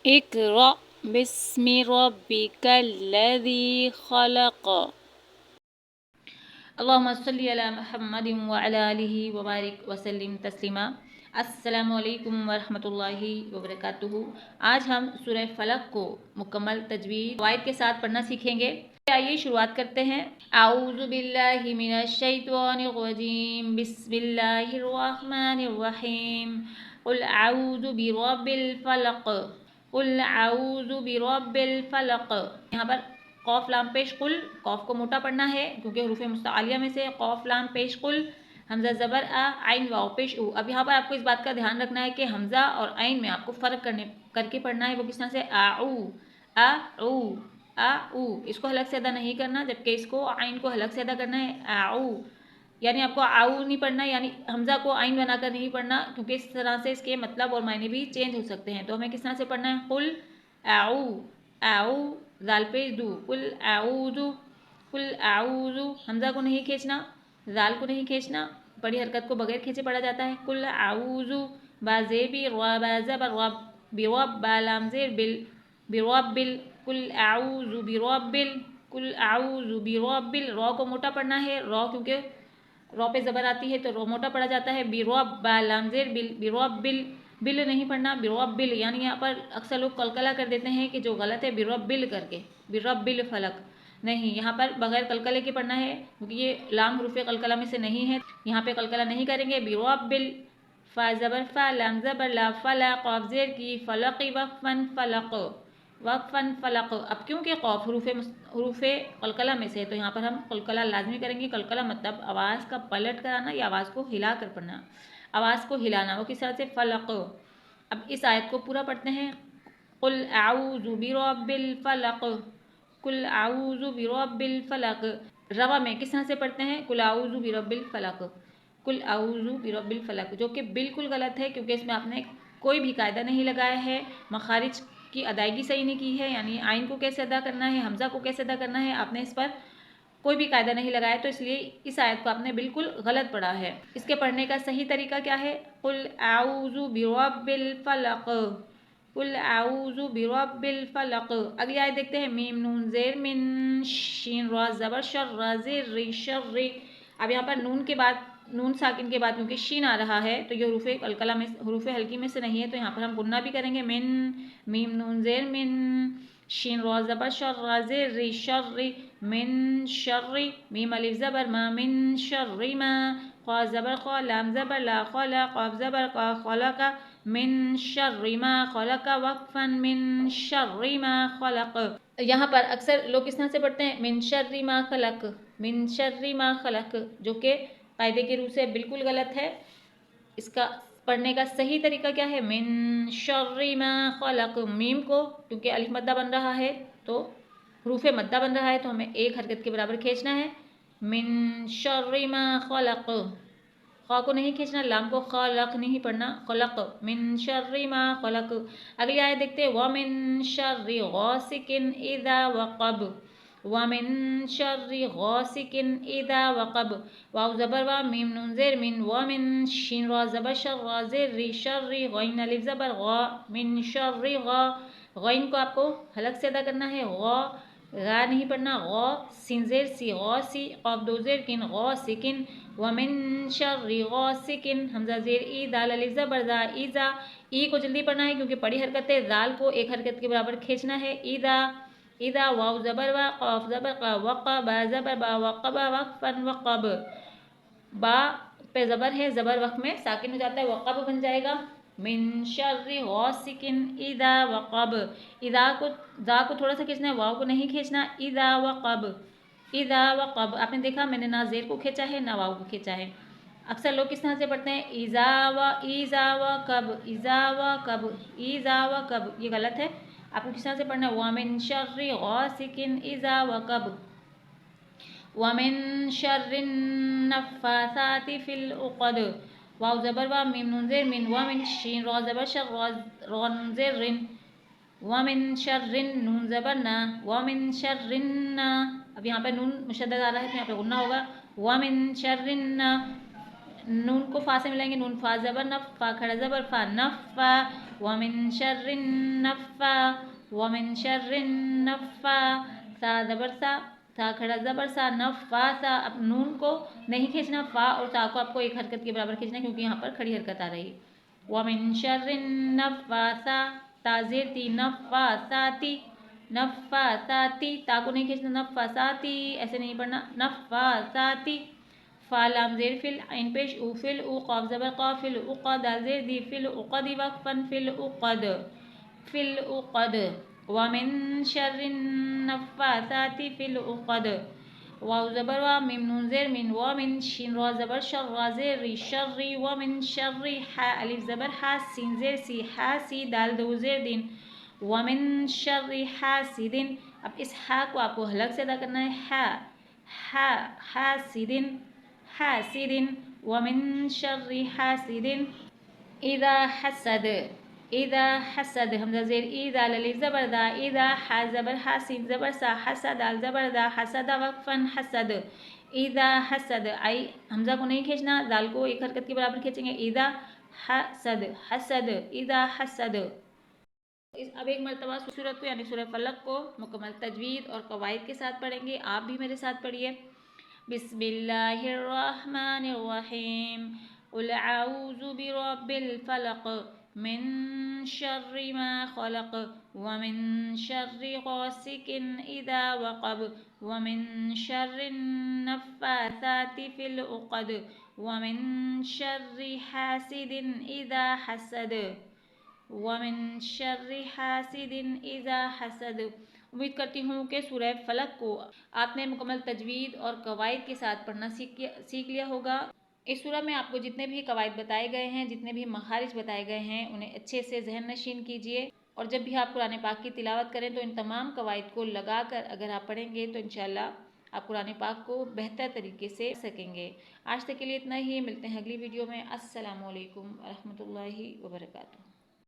इक़रा बिस्मि रब्बिकल्लज़ी खलक़। अल्लाहुम्मा सल्लि अला मुहम्मदिन व अला आलिहि व बारिक व सल्लिम तस्लीमा। अस्सलामु अलैकुम व रहमतुल्लाहि व बरकातुहू। आज हम सूरह फलक को मुकम्मल तजवीद क़वाइद के साथ पढ़ना सीखेंगे। आइए शुरुआत करते हैं। आऊज़ु बिल्लाहि मिनश शैतानिर रजीम, बिस्मिल्लाहिर रहमानिर रहीम। कुल आऊज़ु बिरब्बिल फलक, कुल आऊज़ु बिरब्बिल फलक। यहाँ पर कौफ लाम पेश कुल, कौफ को मोटा पढ़ना है क्योंकि हरूफ मुस्तआलिया में से कौफ लाम पेश कुल, हमजा ज़बर आ, आइन वाव पेश उ। अब यहाँ पर आपको इस बात का ध्यान रखना है कि हमजा और आइन में आपको फ़र्क करके पढ़ना है। वो किस तरह से आ ऊ, आ ऊ, आ ऊ, इसको हलक से अदा नहीं करना, जबकि इसको आइन को हलक से अदा करना है आ ऊ। यानी आपको आऊ नहीं पढ़ना, यानी हमजा को आइन बनाकर नहीं पढ़ना, क्योंकि इस तरह से इसके मतलब और मायने भी चेंज हो सकते हैं। तो हमें किस तरह से पढ़ना है, कुल आऊ, आऊ, जाल पेश दू, कुल आऊज़ु, कुल आऊज़ु। हमजा को नहीं खींचना, जाल को नहीं खींचना, बड़ी हरकत को बगैर खींचे पढ़ा जाता है। कुल आऊज़ु, बाज़े भी रब, बिरब बालाम ज़ेर बिल, बिरब्बिल, कुल आऊज़ु बिरब्बिल, कुल आऊज़ु बिरब्बिल। रॉ को मोटा पढ़ना है, रॉ क्योंकि रॉ पे ज़बर आती है तो रॉ मोटा पढ़ा जाता है। बिरब बालाम ज़ेर बिल, बिरब्बिल, बिल नहीं पढ़ना, बिरब्बिल। यानी यहाँ पर अक्सर लोग कलकला कर देते हैं कि जो गलत है बिरब्बिल करके, बिरब्बिल फलक नहीं, यहाँ पर बगैर कलकले के पढ़ना है क्योंकि ये लाम हरूफ कलकला में से नहीं है। यहाँ पे कलकला नहीं करेंगे। बिरब्बिल, फा ज़बर फा, लाम ज़बर ला, फला, क़ाफ ज़ेर की, फलक़ी वक़फ़न फलक़, वक़फ़न फलक़। अब क्योंकि क़ाफ हरूफ कलकला में से है तो यहाँ पर हम कलकला लाजमी करेंगे। कलकला मतलब आवाज़ का पलट कर आना या आवाज़ को हिला कर पढ़ना, आवाज़ को हिलाना। वो किस तरह से, फलक़। अब इस आयत को पूरा पढ़ते हैं। कुल आऊज़ु बिरब्बिल फलक़, कुल आऊज़ु बिरब्बिल फलक़। रवा में किस तरह से पढ़ते हैं, कुल आऊज़ु बिरब्बिल फलक़, कुल आऊज़ु बिरब्बिल फलक़, जो कि बिल्कुल गलत है क्योंकि इसमें आपने कोई भी कायदा नहीं लगाया है, मखारिज की अदायगी सही नहीं की है। यानी आइन को कैसे अदा करना है, हमजा को कैसे अदा करना है, आपने इस पर कोई भी कायदा नहीं लगाया, तो इसलिए इस आयत को आपने बिल्कुल गलत पढ़ा है। इसके पढ़ने का सही तरीका क्या है, कुल आऊज़ु बिरब्बिल फलक़, कुल आऊज़ु बिरब्बिल फलक़। अगली आयत देखते हैं। मीम नून ज़ेर मिन, शीन रा ज़बर शर रा ज़ेर री शर री। अब यहाँ पर नून के बाद, नून साकिन के बाद क्योंकि शीन आ रहा है तो ये हरूफ कलकला में, हरूफ हल्की में से नहीं है, तो यहाँ पर हम गुन्ना भी करेंगे। मिन, मीम नून ज़ेर मिन, शीन रा ज़बर शर रा ज़ेर री शर री, मिन शर्री, मीम अलिफ ज़बर मा, मिन शर्री मा, क़ा ज़बर क़ा, लाम ज़बर ला, क़ला, क़ाफ ज़बर क़ा, ख़लक़, मिन शर्री मा ख़लक़, वक़फ़न मिन शर्री मा ख़लक़। यहाँ पर अक्सर लोग किस तरह से पढ़ते हैं, मिन शर्री मा ख़लक़, मिन शर्री मा ख़लक़, जो कि कायदे की रूह से बिल्कुल गलत है। इसका पढ़ने का सही तरीका क्या है, मिन शर्री मा ख़लक़। मीम को क्योंकि अलिफ मद्दा बन रहा है तो हरूफ मद्दा बन रहा है तो हमें एक हरकत के बराबर खींचना है। मिन शर्री मा ख़लक़, ख़ा को नहीं खींचना, लाम को ख़लक़ नहीं पढ़ना, ख़लक़, मिन शर्री मा ख़लक़। अगली आयत देखते हैं। व मिन शर्री गासिकिन इज़ा वक़ब, व मिन शर्री गासिकिन इज़ा वक़ब। वाव ज़बर वा, मीम नून ज़ेर मिन, व मिन, शीन रा ज़बर शर रा ज़ेर री शर्री, गैन अलिफ ज़बर गा, मिन शर्री गा। गैन को आपको हलक से अदा करना है, गा नहीं पढ़ना, गौ, सिन ज़ेर सी, गौ सी, क़ाफ दो ज़ेर किन, गौ सिकिन, व मिन शर्री गासिकिन, हमजा ज़ेर ई, दाल अलिफ ज़बर ज़ा, ईज़ा। ई को जल्दी पढ़ना है क्योंकि बड़ी हरकत है, दाल को एक हरकत के बराबर खींचना है। ईज़ा, ईज़ा, वाव ज़बर वा, क़ाफ ज़बर क़ा, वक़, बा ज़बर बा, वक़बा, वक़फ़न वक़ब। बा पे ज़बर है, ज़बर वक़ में साकिन हो जाता है, वक़ब बन जाएगा। मिन शर्रि गासिकिन इज़ा वक़ब। इज़ा को, ज़ा को थोड़ा सा खींचना है, वाव को नहीं खींचना। इज़ा वक़ब, इज़ा वक़ब। आपने देखा मैंने ना ज़ेर को खींचा है ना वाव को खींचा है। अक्सर लोग किस तरह से पढ़ते हैं, इज़ा व कब, इज़ा व कब, इज़ा व कब, ये गलत है। आपको किस तरह से पढ़ना है, व मिन शर्रि गासिकिन इज़ा वक़ब, व मिन शर्रिन नफ़्फ़ासाति फ़िल उक़द। वाव ज़बर वा, मीम नून ज़ेर मिन, व मिन, शीन रा ज़बर शर, रा नून ज़ेर रिन, व मिन शर्रिन, नून ज़बर ना, व मिन शर्रिन ना। अब यहाँ पे नून मुशद्दद आ रहा है तो यहाँ पे गुन्ना होगा। व मिन शर्रिन ना, नून को फा से मिलाएंगे, नून फा ज़बर नफ़ा, खड़ा ज़बर फा नफ़ा, व मिन शर्रिन नफ़ा, व मिन शर्रिन नफ़ा, सा ज़बर सा, सा खड़ा ज़बर सा, नफ़ा सा। अब नून को नहीं खींचना, फा और सा को आपको एक हरकत के बराबर खींचना, क्योंकि यहाँ पर खड़ी हरकत आ रही है। व मिन शर्रिन नफ़ासा, ता ज़ेर ती, नफ़ासाती, नफ़ासाती, ता को नहीं खींचना, नफ़ासाती ऐसे नहीं पढ़ना, नफ़ासाती। फा लाम ज़ेर फिल, आइन पेश उ, फिल उ, क़ाफ ज़बर क़ा, फिल उक़द, दाल ज़ेर दी, फिल उक़दी वक़फ़न, फिल उक़द, फिल उक़द। व मिन शर्रिन नफ़्फ़ासाति फिल उक़द, वाव ज़बर वा, मीम नून ज़ेर मिन, व मिन शीन रा ज़बर शर, रा ज़ेर री, शर्री, व मिन शर्री, हा अलिफ ज़बर हा, सीन ज़ेर सी, हासी, दाल दो ज़ेर दिन, व मिन शर्री हासिदिन। अब इस हा को आपको हलक से अदा करना है, हा हासिदिन, हासिदिन, व मिन शर्री हासिदिन इज़ा हसद, इज़ा हसद, हमज़ा ज़ेर ई, दाल अलिफ ज़बर दा, इज़ा हा ज़बर हा, सीन ज़बर सा, हसद दाल ज़बर दा, हसदा वक़फ़न हसद, इज़ा हसद। आई हमज़ा को नहीं खींचना, दाल को एक हरकत के बराबर खींचेंगे, इज़ा हसद, हसद, इज़ा हसद। अब एक मरतबा सूरत को यानी सूरह फलक को मुकम्मल तजवीद और कवायद के साथ पढ़ेंगे। आप भी मेरे साथ पढ़िए। बिस्मिल्लाहिर्रहमानिर्रहीम, क़ुल अऊज़ु बिरब्बिल फ़लक़, मिन शर्रि मा ख़लक़, व मिन शर्रि गासिकिन इज़ा वक़ब, व मिन शर्रिन नफ़्फ़ासाति फ़िल उक़द, व मिन शर्रि हासिदिन इज़ा हसद, व मिन शर्रि हासिदिन इज़ा हसद। उम्मीद करती हूँ कि सूरह फलक को आपने मुकम्मल तजवीद और कवायद के साथ पढ़ना सीख लिया होगा। इस सूरह में आपको जितने भी कवायद बताए गए हैं, जितने भी मखारिज बताए गए हैं, उन्हें अच्छे से जहन नशीन कीजिए। और जब भी आप कुरान पाक की तिलावत करें तो इन तमाम कवायद को लगा कर अगर आप पढ़ेंगे तो इंशाअल्लाह आप कुरान पाक को बेहतर तरीके से सकेंगे। आज तक के लिए इतना ही, मिलते हैं अगली वीडियो में। अस्सलामु अलैकुम व रहमतुल्लाहि व बरकातुहू।